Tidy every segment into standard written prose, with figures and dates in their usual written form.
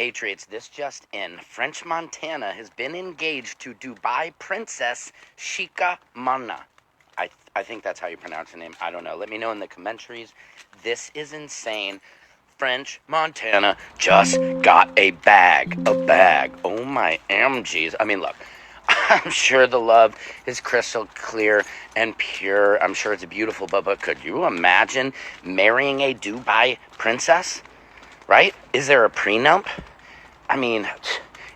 Patriots, this just in. French Montana has been engaged to Dubai princess Sheikha Mana. I think that's how you pronounce her name. I don't know. Let me know in the commentaries. This is insane. French Montana just got a bag. Oh my MGs. I mean, look, I'm sure the love is crystal clear and pure. I'm sure it's beautiful, but could you imagine marrying a Dubai princess? Right? Is there a prenup? I mean,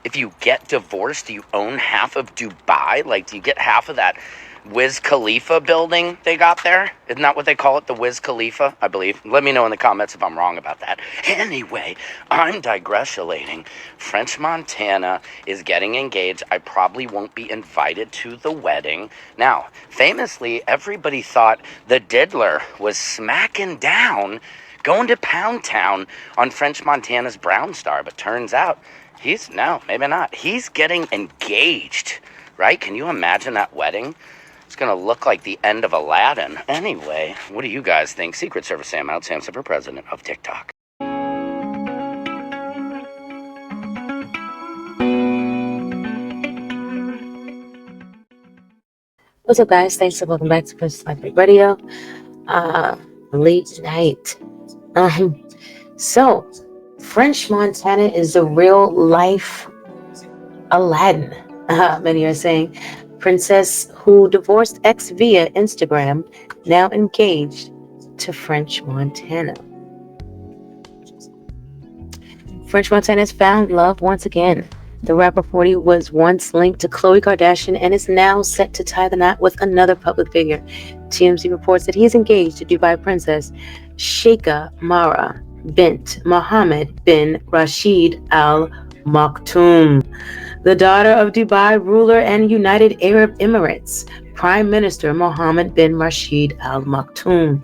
if you get divorced, do you own half of Dubai? Like, do you get half of that Wiz Khalifa building they got there? Isn't that what they call it? The Wiz Khalifa, I believe. Let me know in the comments if I'm wrong about that. Anyway, I'm digressulating. French Montana is getting engaged. I probably won't be invited to the wedding. Now, famously, everybody thought the diddler was smacking down, going to Pound Town on French Montana's Brown Star, but turns out no, maybe not. He's getting engaged, right? Can you imagine that wedding? It's going to look like the end of Aladdin. Anyway, what do you guys think? Secret Service Sam out, Samson for president of TikTok. What's up, guys? Thanks for welcome back to Princess Life Radio. Late night. So, French Montana is the real life Aladdin. Many are saying princess who divorced ex via Instagram, now engaged to French Montana. French Montana has found love once again. The rapper 40 was once linked to Khloe Kardashian and is now set to tie the knot with another public figure. TMZ reports that he is engaged to Dubai princess Sheikha Mara bint Mohammed bin Rashid Al Maktoum, the daughter of Dubai ruler and United Arab Emirates Prime Minister Mohammed bin Rashid Al Maktoum.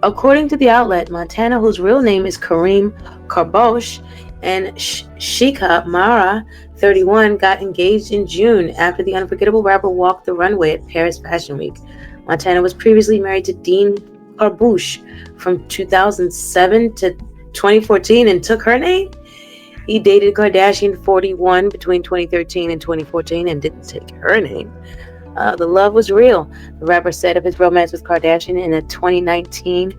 According to the outlet, Montana, whose real name is Kareem Karbosh, and Sheikha Mara, 31, got engaged in June after the unforgettable rapper walked the runway at Paris Fashion Week. Montana was previously married to Dean Karbosh from 2007 to 2014 and took her name. He dated Kardashian 41 between 2013 and 2014 and didn't take her name. The love was real, the rapper said of his romance with Kardashian in a 2019.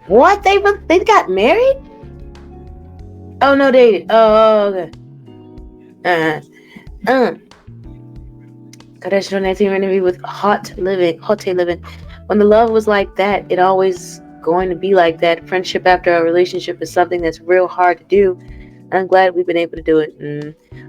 What? They got married? Oh, no, dated. Oh, okay. Kardashian 19 interview with Hot Living. When the love was like that, it always going to be like that. Friendship after a relationship is something that's real hard to do. I'm glad we've been able to do it.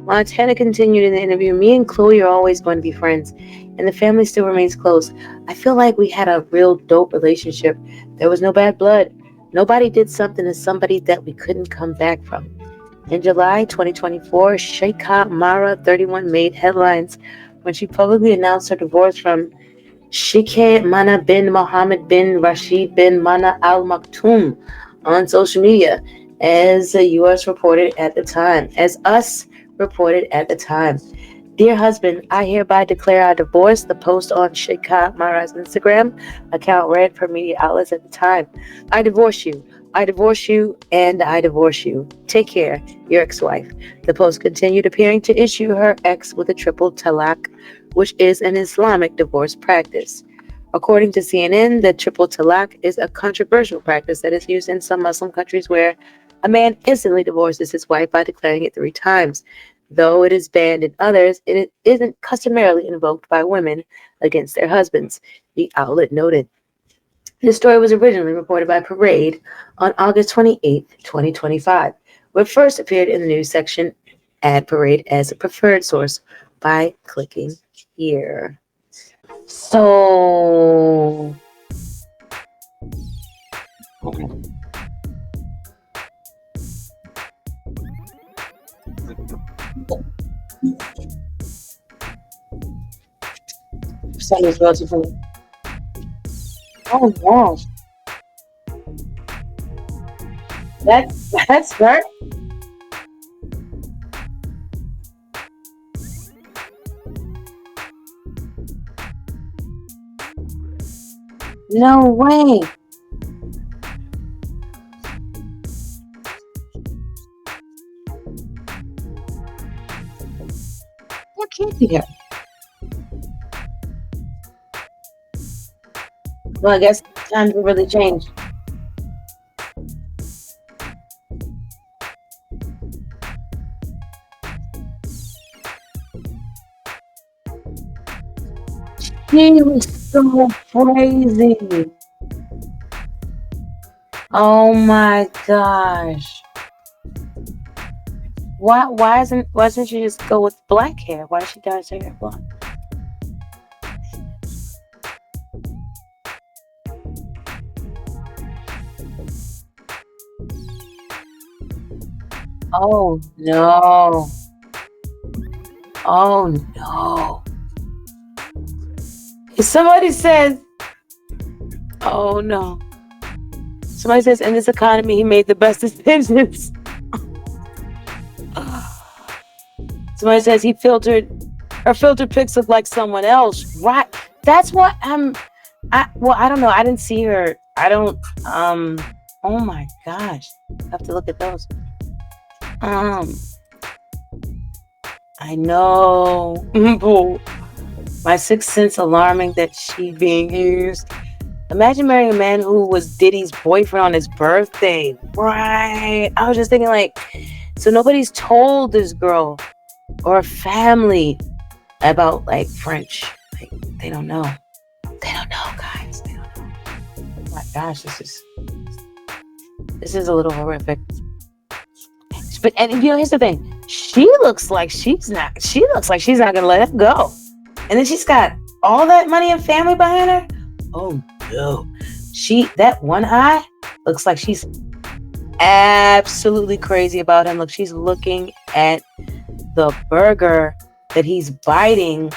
Montana continued in the interview, me and Khloe are always going to be friends, and the family still remains close. I feel like we had a real dope relationship. There was no bad blood. Nobody did something to somebody that we couldn't come back from. In July 2024, Sheikha Mara, 31, made headlines when she publicly announced her divorce from Sheikha Mana bin Mohammed bin Rashid bin Mana Al Maktoum on social media, as us reported at the time. Dear husband, I hereby declare our divorce. The post on Sheikha Mara's Instagram account read per media outlets at the time. I divorce you, and I divorce you. Take care, your ex-wife. The post continued, appearing to issue her ex with a triple talaq, which is an Islamic divorce practice. According to CNN, the triple talaq is a controversial practice that is used in some Muslim countries where a man instantly divorces his wife by declaring it 3 times. Though it is banned in others, it isn't customarily invoked by women against their husbands, the outlet noted. This story was originally reported by Parade on August 28, 2025, where it first appeared in the news section. Add Parade as a preferred source by clicking here. So, something's relatively. Oh no, that's hurt. No way. I can't see her. Well, I guess times have really changed. She was so crazy. Oh my gosh. Why doesn't she just go with black hair? Why does she dye her hair blonde? Oh no. Oh no. Somebody says, oh no. Somebody says, in this economy, he made the best decisions. Somebody says her filtered pics look like someone else. Right. That's what I don't know. I didn't see her. I don't, oh my gosh. I have to look at those. I know. My sixth sense alarming that she being used. Imagine marrying a man who was Diddy's boyfriend on his birthday. Right. I was just thinking, like, so nobody's told this girl or family about, like, French. Like, they don't know. They don't know, guys. They don't know. Oh my gosh, this is a little horrific. But, and you know, here's the thing. She looks like she's not gonna let him go. And then she's got all that money and family behind her. Oh no. That one eye looks like she's absolutely crazy about him. Look, she's looking at the burger that he's biting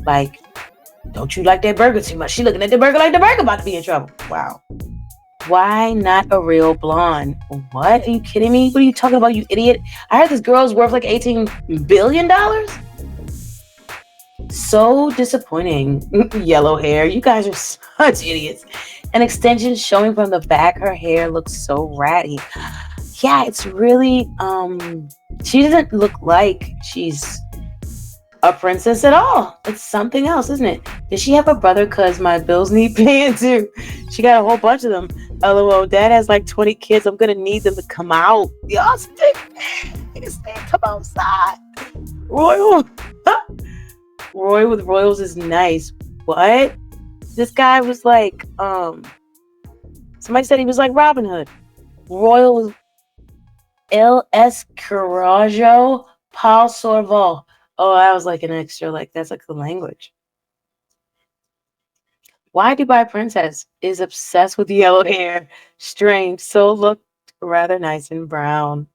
like, don't you like that burger too much? She looking at the burger like the burger about to be in trouble. Wow. Why not a real blonde? What? Are you kidding me? What are you talking about, you idiot? I heard this girl's worth like $18 billion. So disappointing. Yellow hair. You guys are such idiots. An extension showing from the back. Her hair looks so ratty. Yeah, it's really, she doesn't look like she's a princess at all. It's something else, isn't it? Does she have a brother? Cause my bills need paying too. She got a whole bunch of them. LOL. Dad has like 20 kids. I'm gonna need them to come out. Y'all stay come outside. Royal. Roy with royals is nice. What? This guy was like, somebody said he was like Robin Hood. Royal was L.S. Carajo Paul Sorval. Oh, I was like an extra, like that's like the language. Why Dubai Princess is obsessed with yellow hair. Strange. So looked rather nice and brown.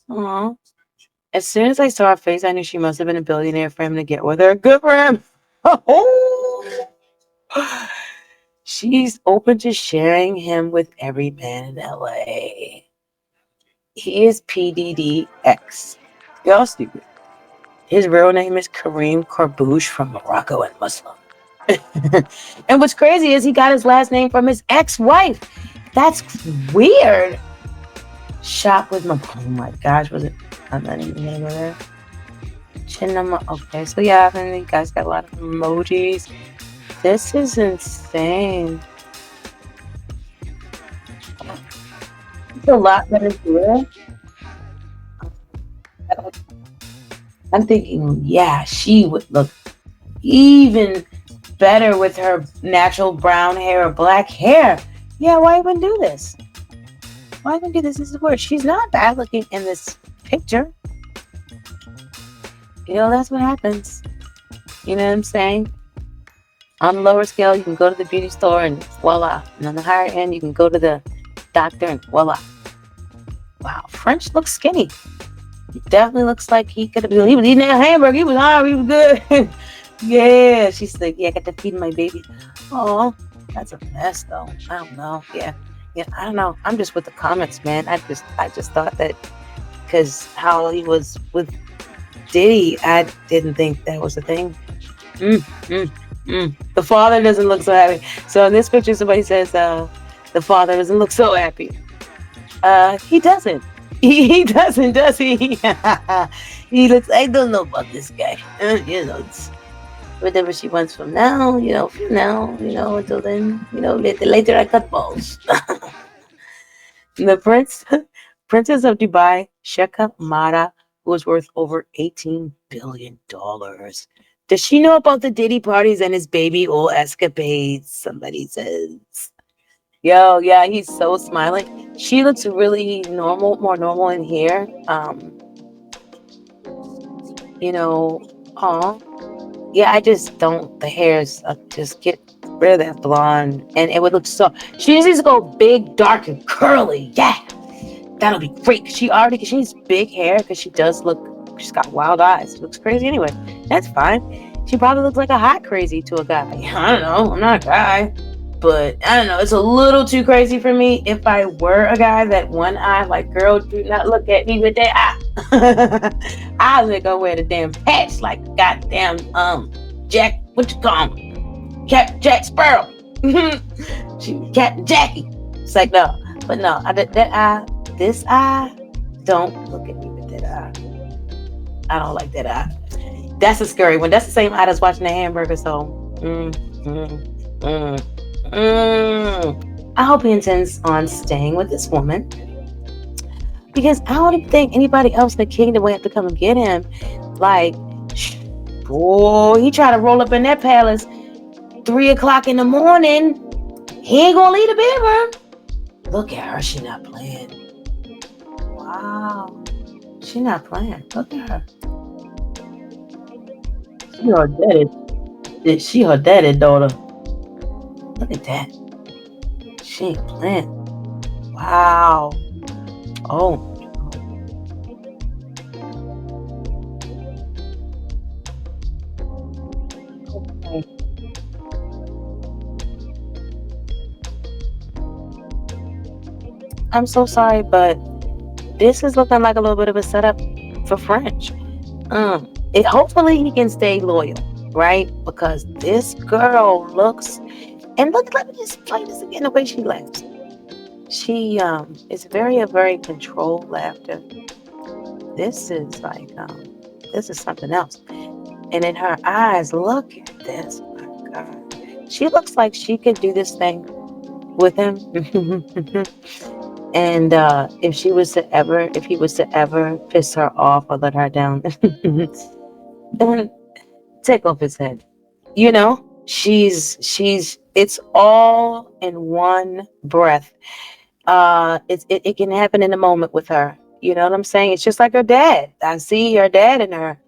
Aww. As soon as I saw her face, I knew she must have been a billionaire for him to get with her. Good for him. Oh. She's open to sharing him with every man in LA. He is PDDX. Y'all stupid. His real name is Kareem Karbouche from Morocco and Muslim. And what's crazy is he got his last name from his ex-wife. That's weird. Shop with my, oh my gosh, was it? I'm not even gonna go there. Chinama. Okay, so yeah, I mean, you guys got a lot of emojis. This is insane. It's a lot better here. I'm thinking, yeah, she would look even better with her natural brown hair or black hair. Yeah, why even do this? Why even do this? This is weird. She's not bad looking in this picture. You know, that's what happens. You know what I'm saying? On the lower scale, you can go to the beauty store and voila. And on the higher end, you can go to the doctor and voila. Wow, French looks skinny. He definitely looks like he was eating that hamburger. He was hungry. He was good. Yeah, she's like, yeah, I got to feed my baby. Oh, that's a mess though. I don't know. Yeah, I don't know. I'm just with the comments, man. I just thought that because how he was with Diddy, I didn't think that was a thing. The father doesn't look so happy. So in this picture, somebody says the father doesn't look so happy. He doesn't. He doesn't, does he? He looks. I don't know about this guy. It's whatever she wants from now. From now. Until then. Later I cut balls. The Princess of Dubai, Sheikha Mara, who is worth over $18 billion. Does she know about the Diddy parties and his baby oil escapades? Somebody says. Yo, yeah, he's so smiling. She looks really normal, more normal in here. You know, huh? Yeah, I just don't. The hairs, just get rid of that blonde, and it would look so. She just needs to go big, dark, and curly. Yeah, that'll be great. She needs big hair because she does look. She's got wild eyes. She looks crazy anyway. That's fine. She probably looks like a hot crazy to a guy. I don't know. I'm not a guy. But I don't know, it's a little too crazy for me. If I were a guy, that one eye, like, girl, do not look at me with that eye. I would go wear the damn patch like goddamn Jack, what you call him? Captain Jack Sparrow. Captain Jackie. It's like, no. But no, this eye, don't look at me with that eye. I don't like that eye. That's a scary one. That's the same eye that's watching the hamburger, so I hope he intends on staying with this woman, because I don't think anybody else in the kingdom will have to come and get him. Like, boy, he tried to roll up in that palace 3:00 in the morning. He ain't gonna leave the bedroom. Look at her, she not playing. Wow, she not playing. Look at her. She her daddy daughter. Look at that. She ain't playing. Wow. Oh. Okay. I'm so sorry, but this is looking like a little bit of a setup for French. Hopefully he can stay loyal, right? Because this girl looks, and look, let me just play this again, the way she laughs. She is a very controlled laughter. This is like this is something else. And in her eyes, look at this. Oh my God. She looks like she could do this thing with him. And if he was to ever piss her off or let her down, then take off his head. It's all in one breath. It can happen in a moment with her. You know what I'm saying? It's just like her dad. I see her dad in her.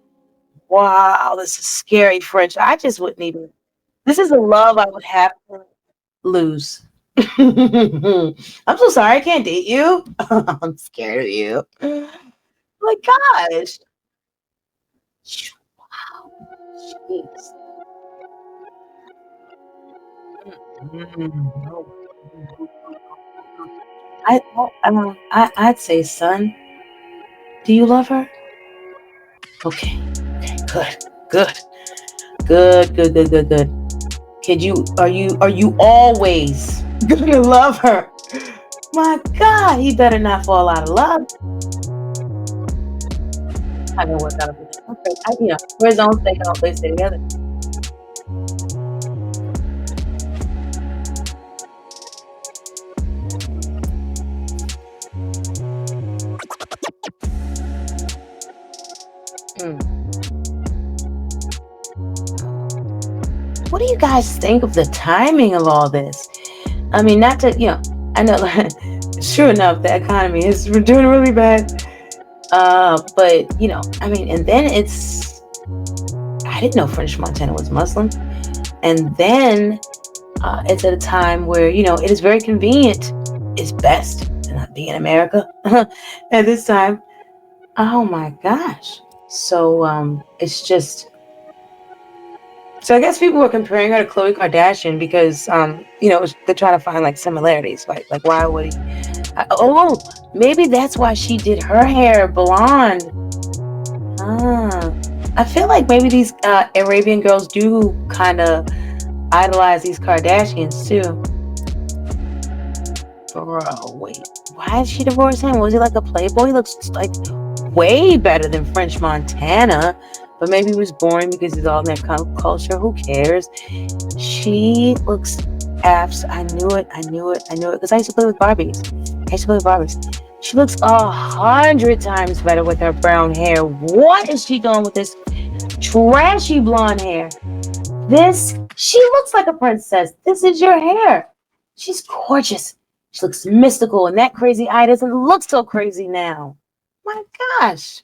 Wow, this is scary, French. I just wouldn't even. This is a love I would have to lose. I'm so sorry I can't date you. I'm scared of you. My gosh. Wow. Jeez. I'd say, son, do you love her? Okay. Good. Kid, are you always gonna love her? My God, he better not fall out of love. I know what that'll be. Okay, for his own sake, I'll play stay together. What do you guys think of the timing of all this? I mean, not to, I know, sure enough, the economy is doing really bad. But, I mean, and then I didn't know French Montana was Muslim. And then it's at a time where, it is very convenient. It's best to not be in America at this time. Oh my gosh. So it's just. So I guess people were comparing her to Khloe Kardashian because, they're trying to find like similarities. Like why would he? Maybe that's why she did her hair blonde. I feel like maybe these Arabian girls do kind of idolize these Kardashians too. Bro, wait. Why did she divorce him? Was he like a playboy? He looks like way better than French Montana. But maybe he was boring because he's all in that kind of culture. Who cares? She looks I knew it. Because I used to play with Barbies. She looks 100 times better with her brown hair. What is she doing with this trashy blonde hair? She looks like a princess. This is your hair. She's gorgeous. She looks mystical, and that crazy eye doesn't look so crazy now. My gosh.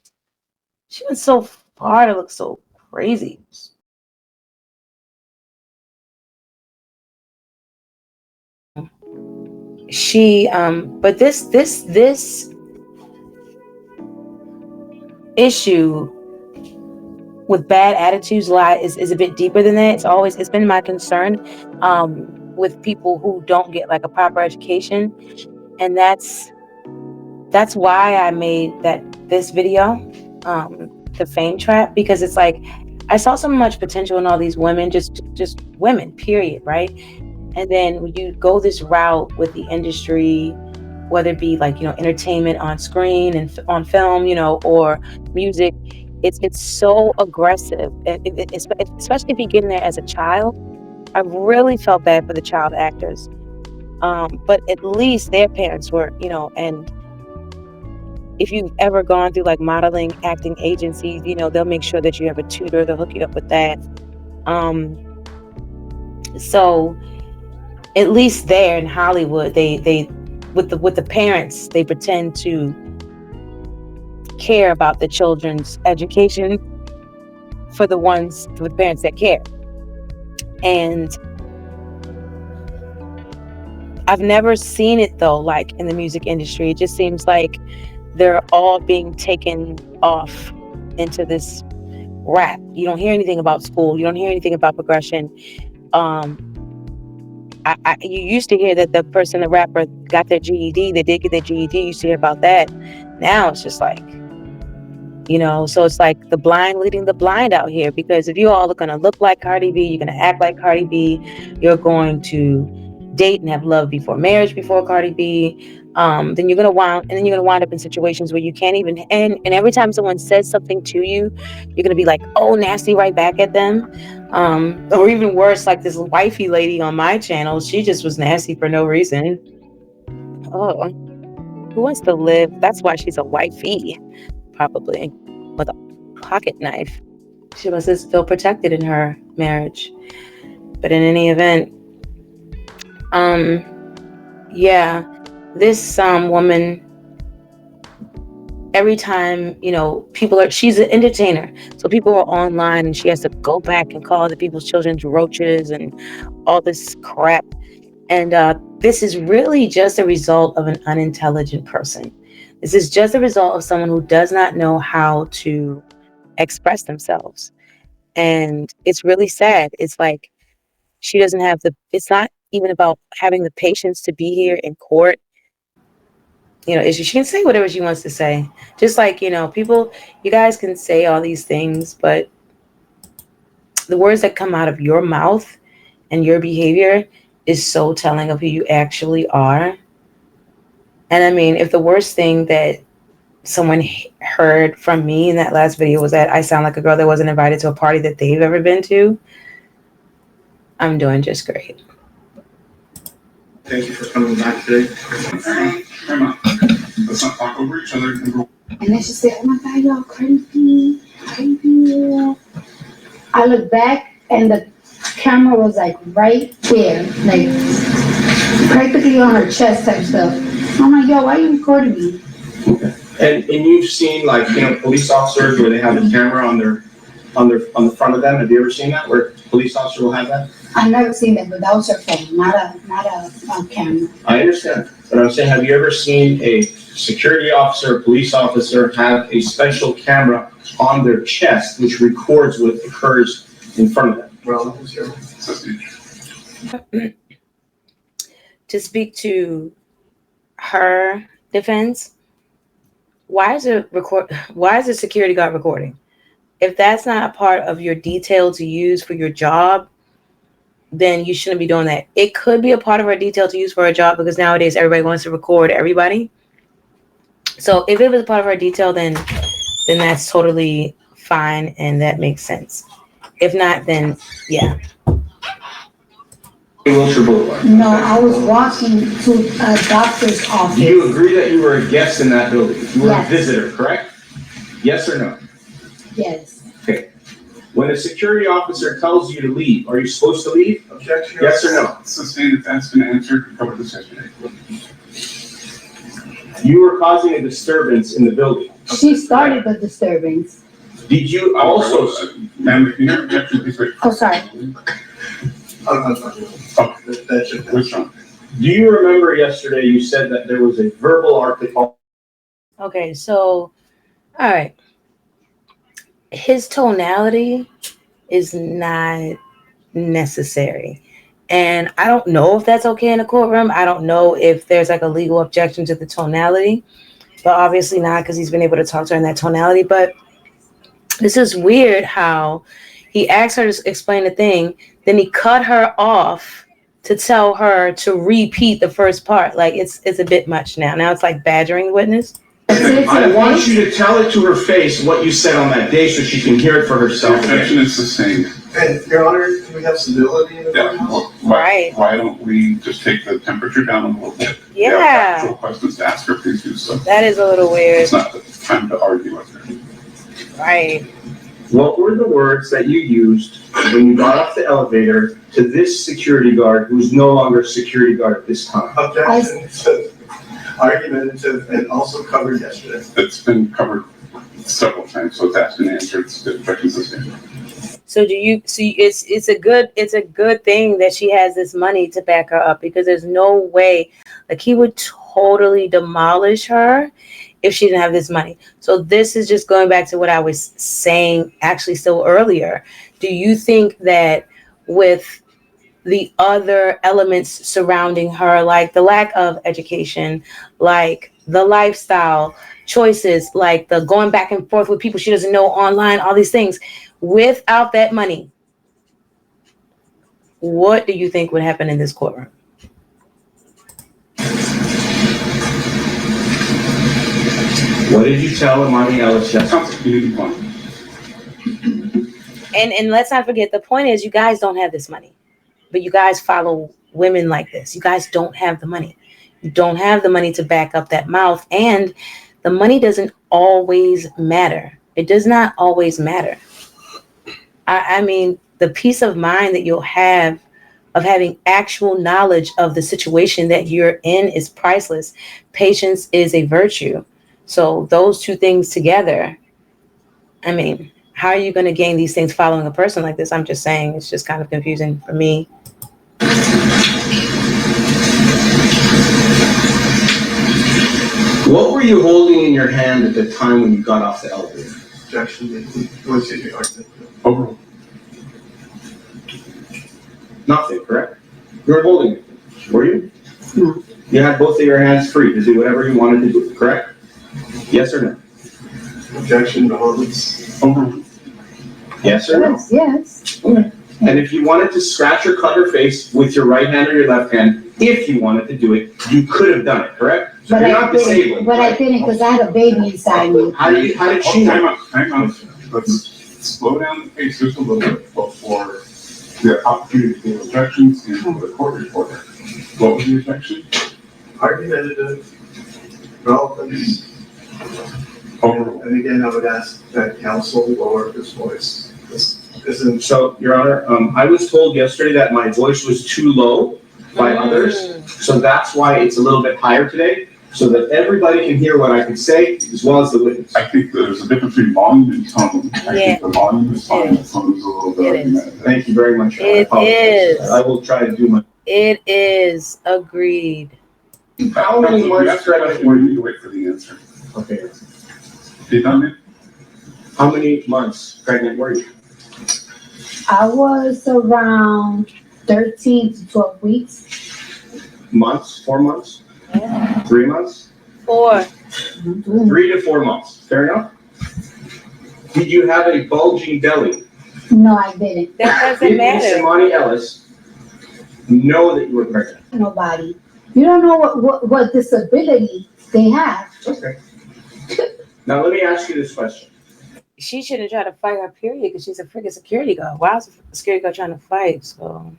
She went so far to look so crazy. But this issue with bad attitudes is a bit deeper than that. It's been my concern with people who don't get like a proper education, and that's why I made this video, the fame trap, because it's like I saw so much potential in all these women, just women, period, right? And then when you go this route with the industry, whether it be like, entertainment on screen and on film, or music, it's so aggressive, especially if you get in there as a child. I really felt bad for the child actors, but at least their parents were, and if you've ever gone through like modeling, acting agencies, they'll make sure that you have a tutor. They'll hook you up with that. So at least there in Hollywood, they with the parents, they pretend to care about the children's education for the parents that care. And I've never seen it though, like in the music industry. It just seems like they're all being taken off into this rap. You don't hear anything about school. You don't hear anything about progression. You used to hear that the rapper got their GED. They did get their GED. You used to hear about that. Now it's just like, so it's like the blind leading the blind out here, because if you all are going to look like Cardi B, you're going to act like Cardi B, you're going to date and have love before marriage before Cardi B, then you're going to wind up in situations where you can't even, and every time someone says something to you, you're going to be like, oh, nasty, right back at them. Or even worse, like this wifey lady on my channel, she just was nasty for no reason. Oh, who wants to live? That's why she's a wifey, probably, with a pocket knife. She must feel protected in her marriage. But in any event, this woman, every time, she's an entertainer, so people are online and she has to go back and call the people's children's roaches and all this crap. And this is really just a result of an unintelligent person. This is just a result of someone who does not know how to express themselves. And it's really sad. It's like she doesn't have it's not even about having the patience to be here in court. She can say whatever she wants to say. Just like, people, you guys can say all these things, but the words that come out of your mouth and your behavior is so telling of who you actually are. And I mean, if the worst thing that someone heard from me in that last video was that I sound like a girl that wasn't invited to a party that they've ever been to, I'm doing just great. Thank you for coming back today. Let's not talk over each other. And then she said, oh my God, y'all, Cardi B. I looked back and the camera was like right there, like practically on her chest type stuff. I'm like, yo, why are you recording me? Okay. And you've seen like, police officers where they have a camera on the front of them. Have you ever seen that, where a police officer will have that? I've never seen that, but that was her phone, not a camera. I understand, but I'm saying, have you ever seen a security officer, a police officer have a special camera on their chest which records what occurs in front of them? Well, to speak to her defense, why is the security guard recording? If that's not a part of your detail to use for your job, then you shouldn't be doing that. It could be a part of her detail to use for her job because nowadays everybody wants to record everybody. So if it was a part of her detail, then that's totally fine and that makes sense. If not, then yeah. Wilshire Boulevard. No, I was walking to a doctor's office. Do you agree that you were a guest in that building? You were Yes. a visitor, correct? Yes or no? Yes. Okay. When a security officer tells you to leave, are you supposed to leave? Objection. Yes or no? Sustained, if that's been answered, we covered this yesterday. You were causing a disturbance in the building. She started the disturbance. Did you also? Ma'am, if you have objection, please wait. Oh, sorry. Which one? Do you remember yesterday you said that there was a verbal article? Okay, so all right. His tonality is not necessary. And I don't know if that's okay in a courtroom. I don't know if there's like a legal objection to the tonality, but obviously not because he's been able to talk to her in that tonality. But this is weird how he asked her to explain the thing, then he cut her off to tell her to repeat the first part. Like it's a bit much now. Now it's like badgering the witness. I want you to tell it to her face what you said on that day so she can hear it for The herself. objection is sustained. And Your Honor, can we have civility in the Yeah. courthouse? Right. Why don't we just take the temperature down a little bit? If you have Yeah, actual questions to ask her, please do so. that is a little weird. It's not the time to argue with her. Right. What were the words that you used when you got off the elevator to this security guard who's no longer security guard at this time? Objection to argumentative and also covered yesterday. It's been covered several times, so it's asked and answered. It's the objection sustained. So do you see? It's a good thing that she has this money to back her up because there's no way, like he would totally demolish her if she didn't have this money. So this is just going back to what I was saying actually still earlier. Do you think that with the other elements surrounding her, like the lack of education, like the lifestyle choices, like the going back and forth with people she doesn't know online, all these things, without that money, what do you think would happen in this courtroom? What did you tell Imani Ellis yesterday? Counsel, you need one. And let's not forget, the point is you guys don't have this money, but you guys follow women like this. You guys don't have the money. You don't have the money to back up that mouth, and the money doesn't always matter. It does not always matter. I mean, the peace of mind that you'll have of having actual knowledge of the situation that you're in is priceless. Patience is a virtue. So those two things together, I mean, how are you going to gain these things following a person like this? I'm just saying, it's just kind of confusing for me. What were you holding in your hand at the time when you got off the elevator? Objection. What's your argument? Overruled. Nothing, correct? You were holding it, were you? No. You had both of your hands free to do whatever you wanted to do, correct? Yes or no? Objection, Rollins. Overruled. Yes or no? Yes. Okay. And if you wanted to scratch or cut her face with your right hand or your left hand, if you wanted to do it, you could have done it, correct? So But you're I not didn't, disabled. but I didn't because I had a baby inside me. How did she Time know? out, time out. Let's slow down the pace just a little bit before the opportunity to give objections and for the court reporter. What was the objection? Argumentative, relevance. Overruled. And again, I would ask that counsel lower his voice. This isn't. So, Your Honor, I was told yesterday that my voice was too low by others, so that's why it's a little bit higher today, so that everybody can hear what I can say, as well as the witness. I think there's a difference between volume and tone. I think the volume is fine, the tone is a little bit It is. argumentative. Thank you very much, Your Honor. I It apologize. is. I will try to do my. It is agreed. How many You months asked the question, or you need to wait for the answer. Okay. You done it? How many months pregnant were you? I was around 13 to 12 weeks. Months? 4 months? 3 months? 4. 3 to 4 months. Fair enough? Did you have a bulging belly? No, I didn't. That doesn't Did Miss matter. Imani Ellis know that you were pregnant? Nobody. You don't know what disability they have. Okay. Now let me ask you this question. She shouldn't try to fight her period because she's a freaking security guard. Why is a security guard trying to fight? So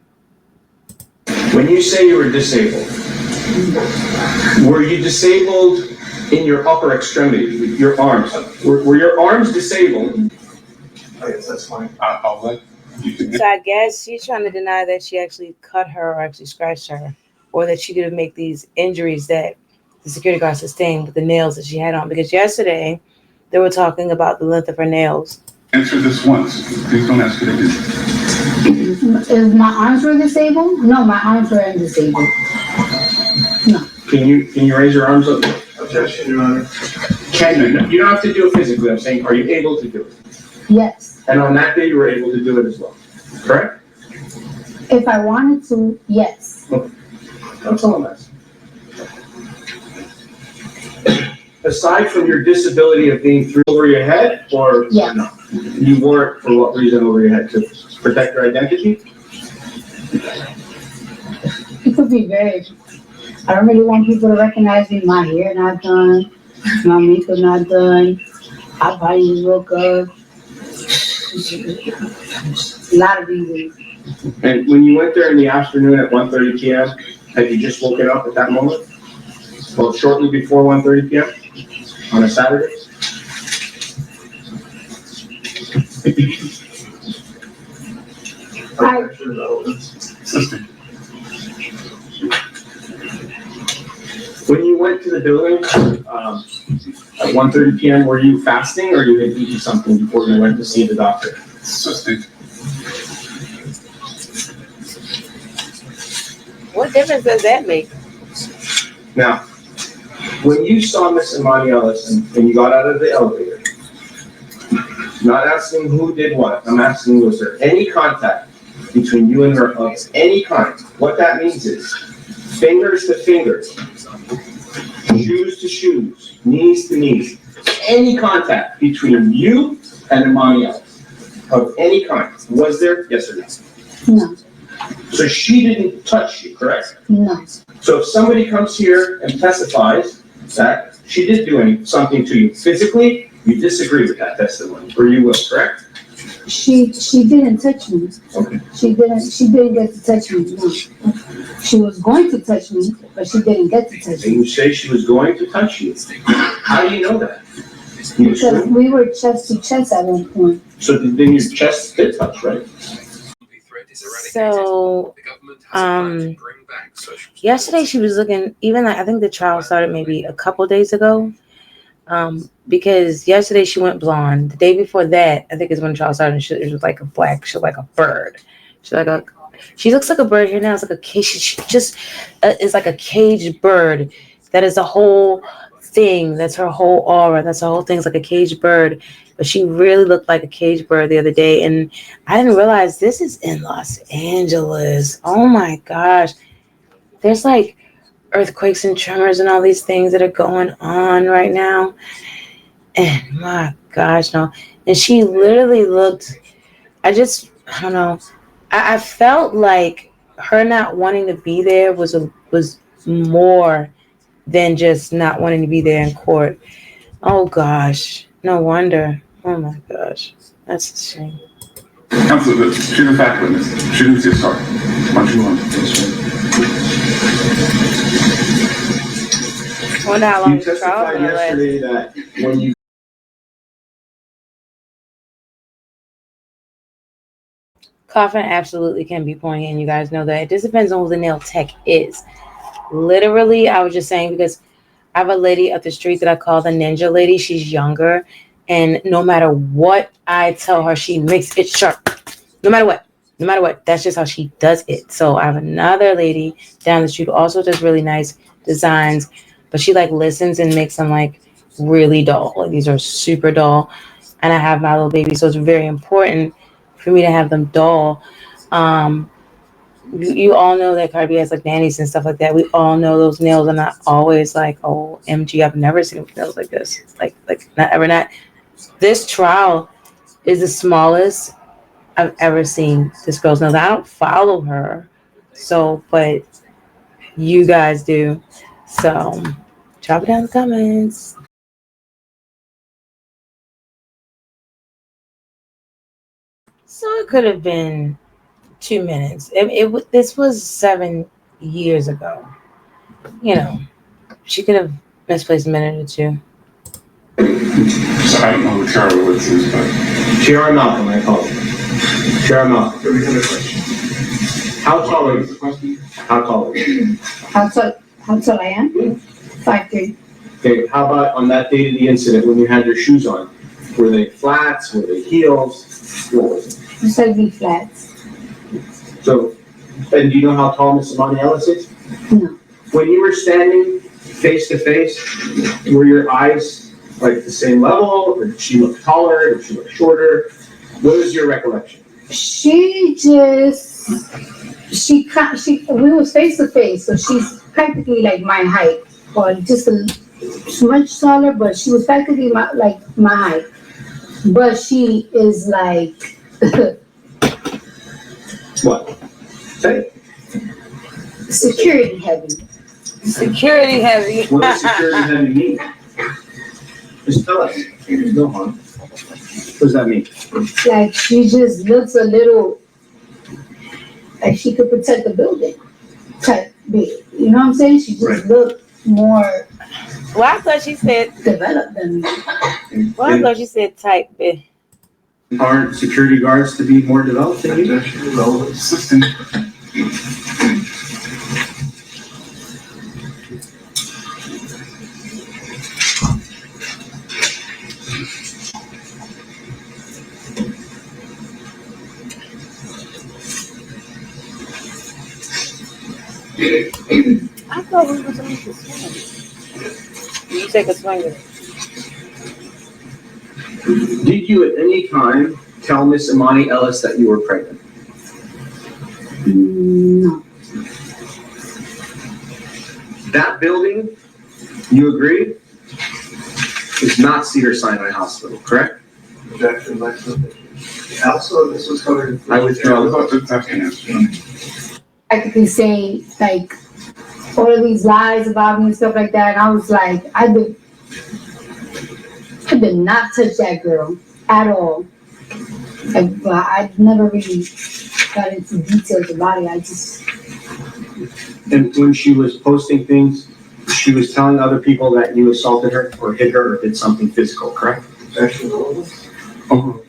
When you say you were disabled, were you disabled in your upper extremity, your arms? Were your arms disabled? I guess that's fine. I'll let you can. So I guess she's trying to deny that she actually cut her or actually scratched her, or that she didn't make these injuries that the security guard sustained with the nails that she had on. Because yesterday they were talking about the length of her nails. Answer this once. Please don't ask it again. If my arms were disabled? No, my arms weren't disabled. No. Can you raise your arms up? Objection, Your Honor. Can you? No, you don't have to do it physically. I'm saying, are you able to do it? Yes. And on that day, you were able to do it as well, correct? If I wanted to, yes. That's all I'm asking. Aside from your disability of being through over your head, or Yes. no? You wore it for what reason over your head? To protect your identity? It could be very. I don't really want people to recognize me. My hair not done. My makeup not done. My body look good. A lot of reasons. And when you went there in the afternoon at 1:30 p.m., had you just woken up at that moment? Well, shortly before 1:30 p.m. on a Saturday? Objection, relevant. Sister, When you went to the building at 1:30 p.m., were you fasting or you had eaten something before you went to see the doctor? sister, What difference does that make? Now, when you saw Miss Imani Ellis and you got out of the elevator, not asking who did what, I'm asking was there any contact between you and her of any kind? What that means is fingers to fingers, shoes to shoes, knees to knees, any contact between you and Imani Ellis of any kind. Was there? Yes or no? No. So she didn't touch you, correct? No. So if somebody comes here and testifies that she did do something to you physically, you disagree with that testimony, or you will, correct? She didn't touch me. Okay. She didn't get to touch me. No. She was going to touch me, but she didn't get to touch And me. you say she was going to touch you. How do you know that? You Because assume? we were chest to chest at one point. So then your chest did touch, right? So, yesterday she was looking, even like, I think the trial started maybe a couple days ago. Because yesterday she went blonde. The day before that, I think is when the trial started. She was like a black, she was like a bird. She looks like a bird here now. It's like a cage. She just is like a caged bird. That is the whole thing. That's her whole aura. That's the whole thing. It's like a caged bird. But she really looked like a caged bird the other day. And I didn't realize this is in Los Angeles. Oh my gosh. There's like earthquakes and tremors and all these things that are going on right now. And my gosh, no. And she literally looked, I don't know. I felt like her not wanting to be there was more than just not wanting to be there in court. Oh gosh, no wonder. Oh my gosh, that's a shame. counsel, she's a fact witness. She didn't see a scar. Why don't you want? Wonder how long You the trial testified gonna last. yesterday that when you Coughing absolutely can be poignant, and you guys know that. It just depends on who the nail tech is. Literally, I was just saying because I have a lady up the street that I call the ninja lady. She's younger, and no matter what I tell her, she makes it sharp. No matter what, that's just how she does it. So I have another lady down the street who also does really nice designs, but she like listens and makes them like really dull. Like these are super dull, and I have my little baby, so it's very important for me to have them dull. You all know that Cardi B has like nannies and stuff like that. We all know those nails are not always like, oh, MG, I've never seen nails like this. Like not ever not. This trial is the smallest I've ever seen this girl's nails. I don't follow her So, but you guys do. So, drop it down in the comments. So it could have been 2 minutes. This was 7 years ago. You know, she could have misplaced a minute or two. So I don't know who Charlie Woods is, but Tiara Malcolm, I call her. Tiara Malcolm. Let me have a question. How tall are what is you? the question? How tall are you? How tall I am? 5'3". Okay, how about on that day of the incident when you had your shoes on? Were they flats? Were they heels? What was it? It's like V flats. So, and do you know how tall Miss Imani Ellis is? No. When you were standing face to face, were your eyes like the same level? Or did she look taller? Did she look shorter? What is your recollection? We was face to face, so she's practically like my height, or just much taller, but she was practically like my height. But she is like, What? Say it. security heavy. Security heavy. What does security heavy mean? Just tell us. There's no harm. What does that mean? Like she just looks a little like she could protect the building type big. You know what I'm saying? She just Right. looked more Well, I thought she said. developed than me. Well, I thought she said type B. Aren't security guards to be more developed than you? Objection, relevant assistant. I thought we were supposed to swing. You take a swing with it. Did you at any time tell Miss Imani Ellis that you were pregnant? No. That building, you agree, is not Cedars-Sinai Hospital, correct? Objection, my submission. Also, this was covered. I withdraw. That's asking us. Practically saying like all of these lies about me and stuff like that. And I was like, I did not touch that girl at all. Like, but I never really got into details about it. I just And when she was posting things, she was telling other people that you assaulted her or hit her or did something physical, correct? Objection, relevant. Oh,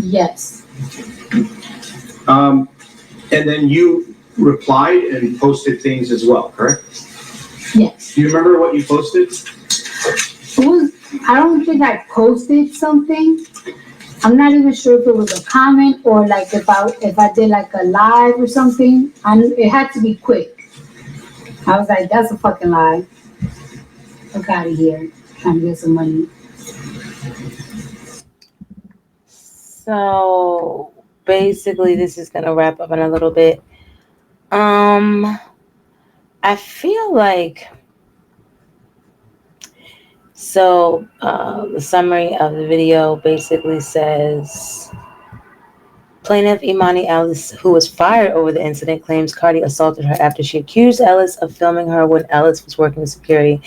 yes. And then you replied and posted things as well, correct? Yes. Do you remember what you posted? It was, I don't think I posted something. I'm not even sure if it was a comment or like if I did like a live or something. It had to be quick. I was like, that's a fucking lie. Fuck out of here. Trying to get some money. So basically, this is gonna wrap up in a little bit. I feel like the summary of the video basically says plaintiff Imani Ellis, who was fired over the incident, claims Carty assaulted her after she accused Ellis of filming her when Ellis was working security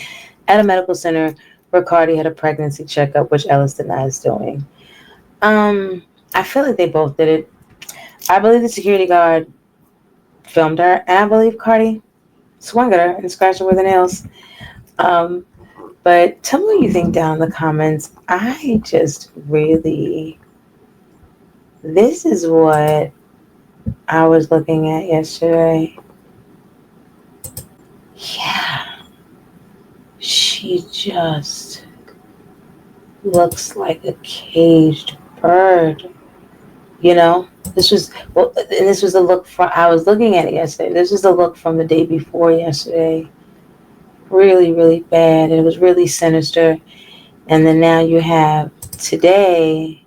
at a medical center where Carty had a pregnancy checkup, which Ellis denies doing. I feel like they both did it. I believe the security guard filmed her, and I believe Carty swung at her and scratched her with her nails. But tell me what you think down in the comments. I just really, this is what I was looking at yesterday. Yeah. She just looks like a caged bird. You know, this was the look from, I was looking at it yesterday. This was the look from the day before yesterday. Really, really bad. It was really sinister. And then now you have today,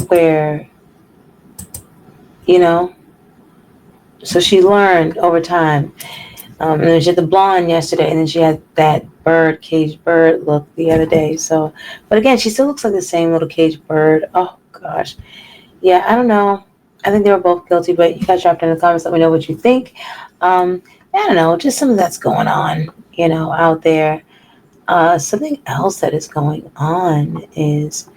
where, you know, so she learned over time. And then she had the blonde yesterday, and then she had that caged bird look the other day. So, but again, she still looks like the same little caged bird. Oh gosh. Yeah, I don't know. I think they were both guilty, but you guys drop it in the comments. Let me know what you think. I don't know, just something that's going on, out there. Something else that is going on is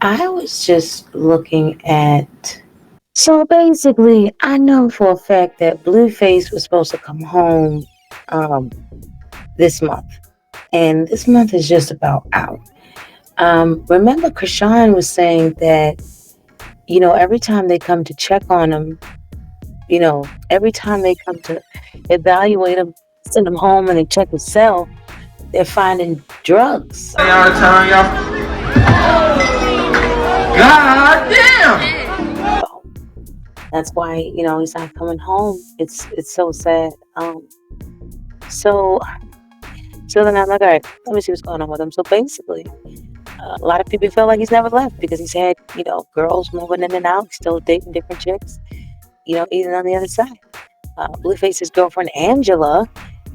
I was just looking at. So basically, I know for a fact that Blueface was supposed to come home um, this month, and this month is just about out. Remember, Krishan was saying that every time they come to check on him, every time they come to evaluate him, send him home, and they check his cell, they're finding drugs. Y'all telling y'all. God damn! That's why he's not coming home. It's so sad. So then I'm like, all right, let me see what's going on with him. So basically, a lot of people feel like he's never left because he's had girls moving in and out, still dating different chicks, even on the other side. Blueface's girlfriend Angela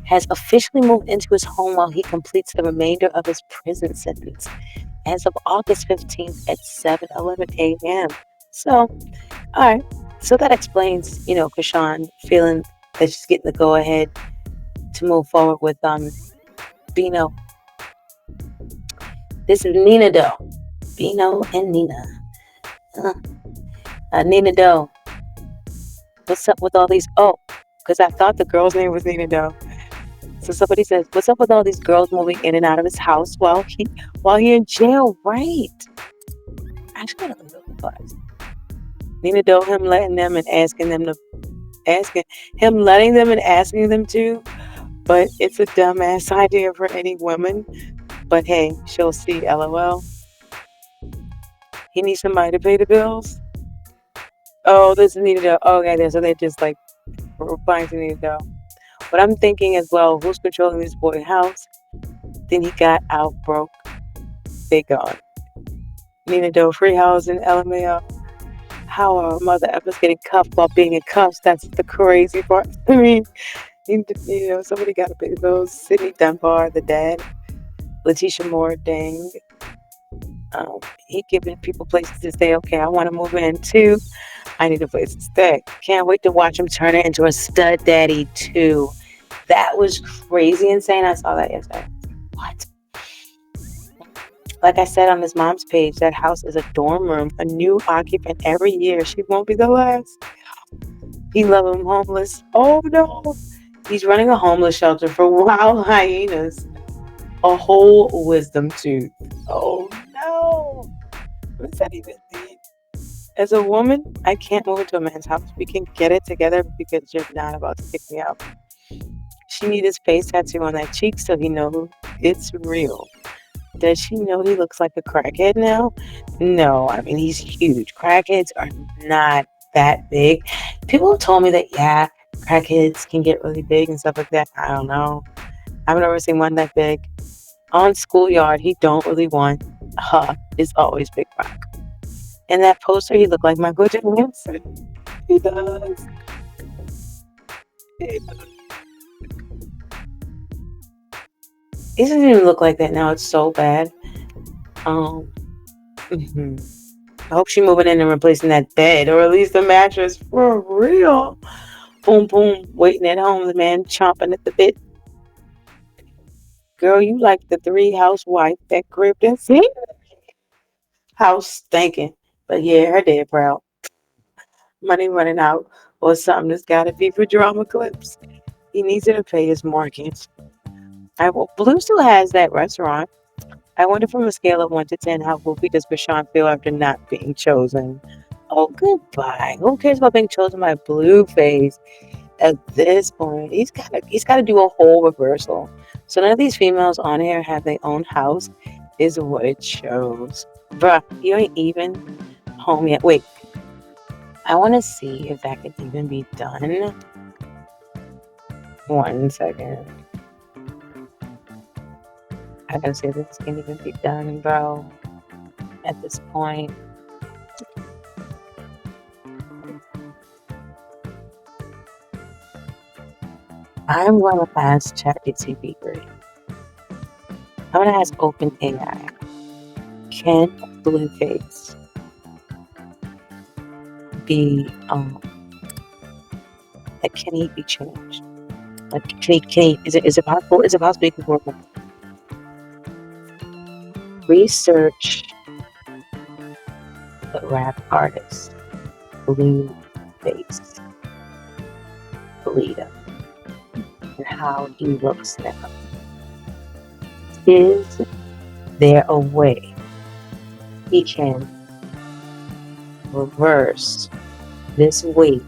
has officially moved into his home while he completes the remainder of his prison sentence as of August 15th at 7:11 a.m. So, all right. So that explains, Krishan feeling that she's getting the go-ahead to move forward with Bino. This is Nina Doe. Bino and Nina. Nina Doe. What's up with all these? Oh, because I thought the girl's name was Nina Doe. So somebody says, what's up with all these girls moving in and out of his house while he in jail? Right. Actually, I'm really surprised. Nina Doe, him letting them and asking them to, but it's a dumbass idea for any woman. But hey, she'll see, LOL. He needs somebody to pay the bills. Oh, this is Nina Doe. Oh, okay, so they're just like replying to Nina Doe. But I'm thinking as well, who's controlling this boy's house? Then he got out broke. They gone. Nina Doe free house in LMAO. How are a mother efforts getting cuffed while being in cuffs? That's the crazy part. I mean, somebody got to pay the bills. Sydney Dunbar, the dad. Letitia Moore, dang. He giving people places to stay. Okay, I want to move in too. I need a place to stay. Can't wait to watch him turn it into a stud daddy too. That was crazy insane. I saw that yesterday. What? Like I said on his mom's page, that house is a dorm room. A new occupant every year. She won't be the last. He love him homeless. Oh no. He's running a homeless shelter for wild hyenas. A whole wisdom tooth. Oh no. What does that even mean? As a woman, I can't move into a man's house. We can get it together because you're not about to kick me out. She needs his face tattoo on that cheek so he knows it's real. Does she know he looks like a crackhead now? No, I mean, he's huge. Crackheads are not that big. People have told me that, yeah, crackheads can get really big and stuff like that. I don't know. I've never seen one that big. On Schoolyard, he don't really want it's always Big Rock. In that poster, he looked like Michael Jackson. He does. He doesn't even look like that now. It's so bad. I hope she's moving in and replacing that bed, or at least the mattress for real. Boom, boom, waiting at home, the man chomping at the bit. Girl, you like the 3 housewife that gripped and see? House stinking. But yeah, her dad proud. Money running out or something that's gotta be for drama clips. He needs it to pay his mortgage. Blue still has that restaurant. I wonder from a scale of 1 to 10, how goofy does Krishan feel after not being chosen? Oh, goodbye. Who cares about being chosen by Blueface? At this point, he's got to do a whole reversal. So none of these females on here have their own house, is what it shows. Bruh, you ain't even home yet. Wait, I want to see if that could even be done. 1 second. I gotta see if this can even be done, bro. At this point. I'm going to ask ChatGPT. I'm going to ask OpenAI. Can Blueface be like, can he be changed? Like, can he, is it possible? Is it possible he can work on research the rap artist Blueface Bleeder and how he looks now? Is there a way he can reverse this weight,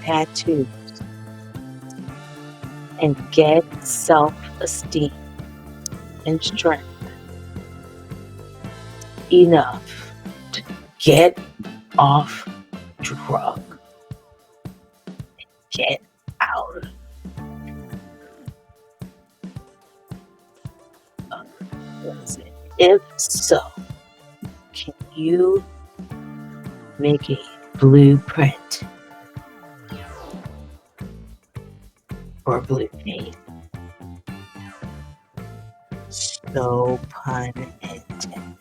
tattoos, and get self-esteem and strength enough to get off drug, get out of prison? If so, can you make a blueprint for Blueface? No pun intended.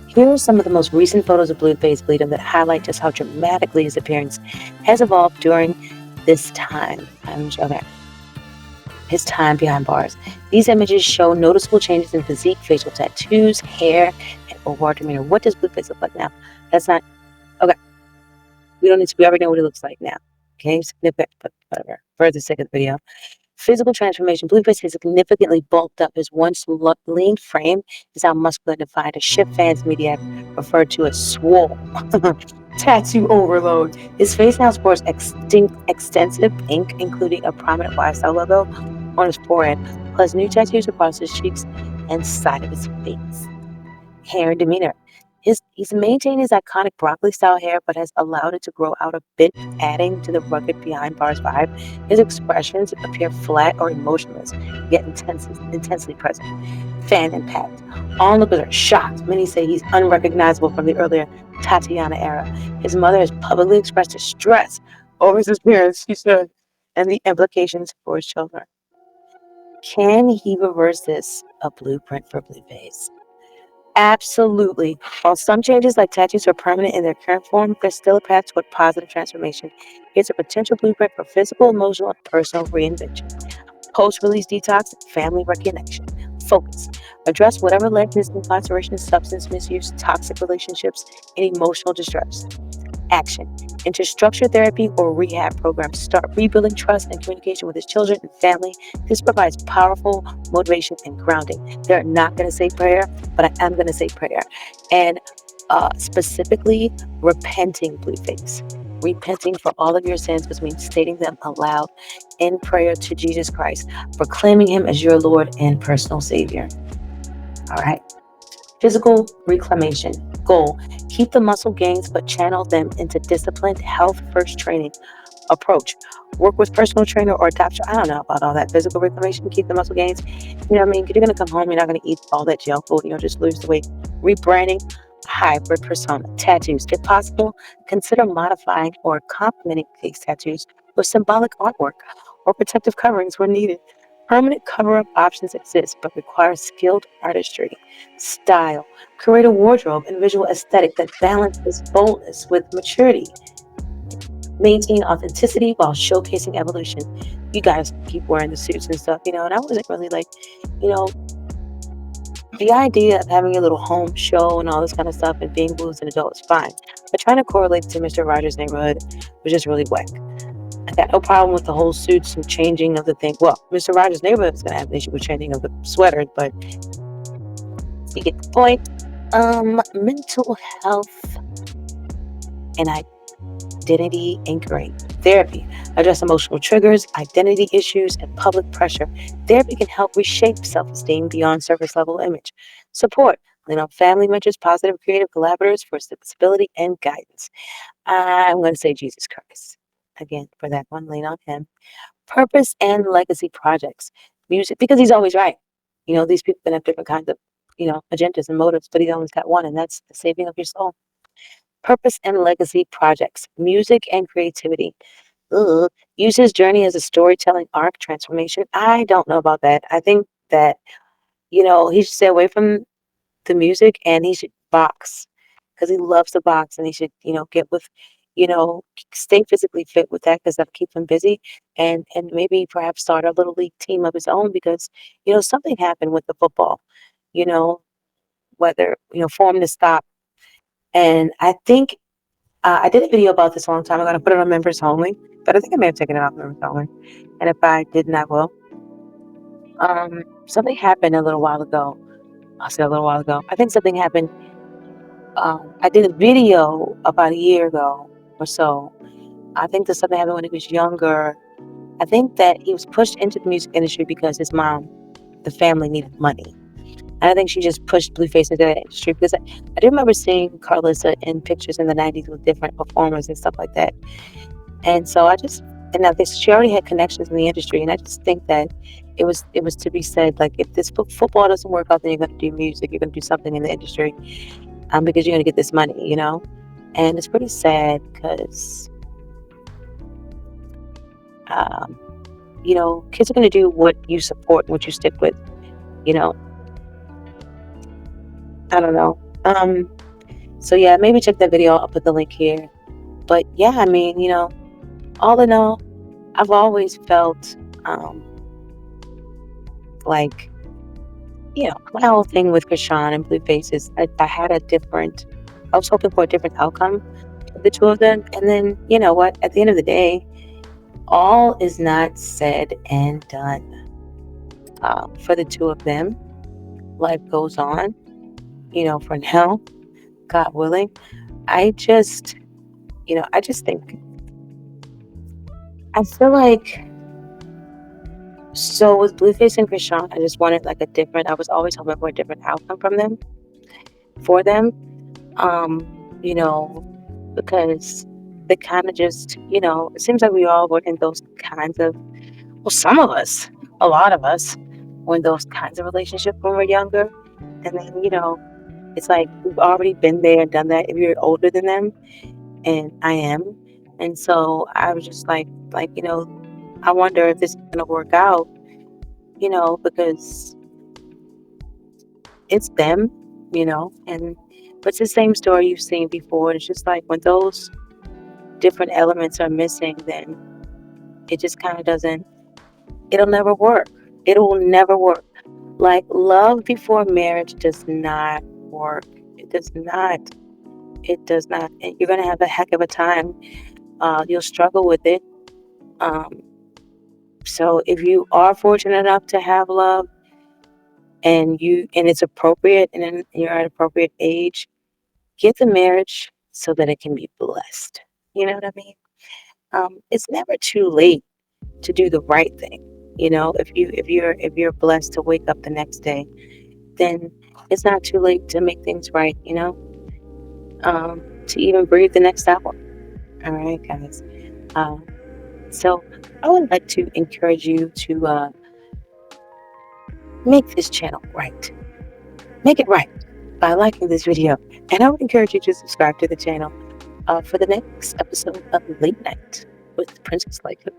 Here are some of the most recent photos of Blueface Bleeder that highlight just how dramatically his appearance has evolved during this time. His time behind bars. These images show noticeable changes in physique, facial tattoos, hair, and overall demeanor. What does Blueface look like now? That's not okay. We don't need to. We already know what he looks like now. Okay, significant, but whatever. For the sake of the video. Physical transformation. Blueface has significantly bulked up. His once lean frame is now muscular and defined. A ship fans media referred to as swole. Tattoo overload. His face now sports extensive ink, including a prominent YSL logo on his forehead, plus new tattoos across his cheeks and side of his face. Hair and demeanor. He's maintained his iconic broccoli-style hair, but has allowed it to grow out a bit, adding to the rugged behind bars vibe. His expressions appear flat or emotionless, yet intensely present. Fan impact. Onlookers are shocked. Many say he's unrecognizable from the earlier Tatiana era. His mother has publicly expressed distress over his appearance, she said, and the implications for his children. Can he reverse this? A blueprint for Blueface. Absolutely. While some changes like tattoos are permanent in their current form, there's still a path toward positive transformation. Here's a potential blueprint for physical, emotional, and personal reinvention. Post-release detox and family reconnection. Focus. Address whatever led to his incarceration, substance misuse, toxic relationships, and emotional distress. Action. Enter structured therapy or rehab programs. Start rebuilding trust and communication with his children and family. This provides powerful motivation and grounding. They're not going to say prayer, but I am going to say prayer. And specifically, repenting, Blueface. Repenting for all of your sins, which means stating them aloud in prayer to Jesus Christ, proclaiming him as your Lord and personal Savior. All right. Physical reclamation. Goal. Keep the muscle gains, but channel them into disciplined, health-first training approach. Work with personal trainer or adoption. I don't know about all that. Physical reclamation. Keep the muscle gains. You know what I mean? You're going to come home. You're not going to eat all that junk food. Just lose the weight. Rebranding. Hybrid persona. Tattoos. If possible, consider modifying or complementing face tattoos with symbolic artwork or protective coverings where needed. Permanent cover-up options exist, but require skilled artistry. Style. Create a wardrobe and visual aesthetic that balances boldness with maturity. Maintain authenticity while showcasing evolution. You guys keep wearing the suits and stuff, and I wasn't really like, the idea of having a little home show and all this kind of stuff and being blue as an adult is fine. But trying to correlate it to Mr. Rogers' Neighborhood was just really whack. I got no problem with the whole suits and changing of the thing. Well, Mr. Rogers' Neighborhood is going to have an issue with changing of the sweaters, but you get the point. Mental health and identity anchoring. Therapy. Address emotional triggers, identity issues, and public pressure. Therapy can help reshape self-esteem beyond surface-level image. Support. Lean on family mentors, positive creative collaborators for stability and guidance. I'm going to say Jesus Christ. Again, for that one, lean on him. Purpose and legacy projects. Music, because he's always right. These people can have different kinds of, agendas and motives, but he's always got one, and that's the saving of your soul. Purpose and legacy projects. Music and creativity. use his journey as a storytelling arc transformation. I don't know about that. I think that, he should stay away from the music and he should box because he loves to box and he should, get with, you know, stay physically fit with that because that'll keep him busy and maybe perhaps start a little league team of his own because, something happened with the football, you know, whether, for him to stop. And I think I did a video about this a long time ago. I put it on members only, but I think I may have taken it off members only. And if I didn't, I will. Something happened a little while ago. I'll say a little while ago. I think something happened. I did a video about a year ago or so. I think that something happened when he was younger. I think that he was pushed into the music industry because his mom, the family, needed money. And I think she just pushed Blueface into that industry because I do remember seeing Carlissa in pictures in the 90s with different performers and stuff like that. And so I think she already had connections in the industry. And I just think that it was to be said, like, if this football doesn't work out, then you're going to do music. You're going to do something in the industry because you're going to get this money, And it's pretty sad because, kids are going to do what you support, what you stick with, I don't know. So yeah, maybe check that video. I'll put the link here. But yeah, I mean, all in all, I've always felt like, my whole thing with Krishan and Blueface is I was hoping for a different outcome of the two of them. And then, you know what? At the end of the day, all is not said and done for the two of them. Life goes on, for now, God willing. I just think, I feel like, so with Blueface and Krishan, I just wanted I was always hoping for a different outcome for them, because they kind of just, it seems like we all were in those kinds of, well, some of us, a lot of us, were in those kinds of relationships when we're younger. And then, it's like we've already been there and done that if you're older than them, and I am. And so I was just like, I wonder if this is going to work out, because it's them, but it's the same story you've seen before. And it's just like when those different elements are missing, then it just kind of it'll never work. It will never work. Like, love before marriage does not work. It does not. It does not. And you're going to have a heck of a time. You'll struggle with it. So if you are fortunate enough to have love and it's appropriate and you're at an appropriate age, get the marriage so that it can be blessed. You know what I mean? It's never too late to do the right thing. If you're blessed to wake up the next day, then it's not too late to make things right, to even breathe the next hour. All right, guys. So I would like to encourage you to make this channel right. Make it right by liking this video. And I would encourage you to subscribe to the channel for the next episode of Late Night with Princess Leica.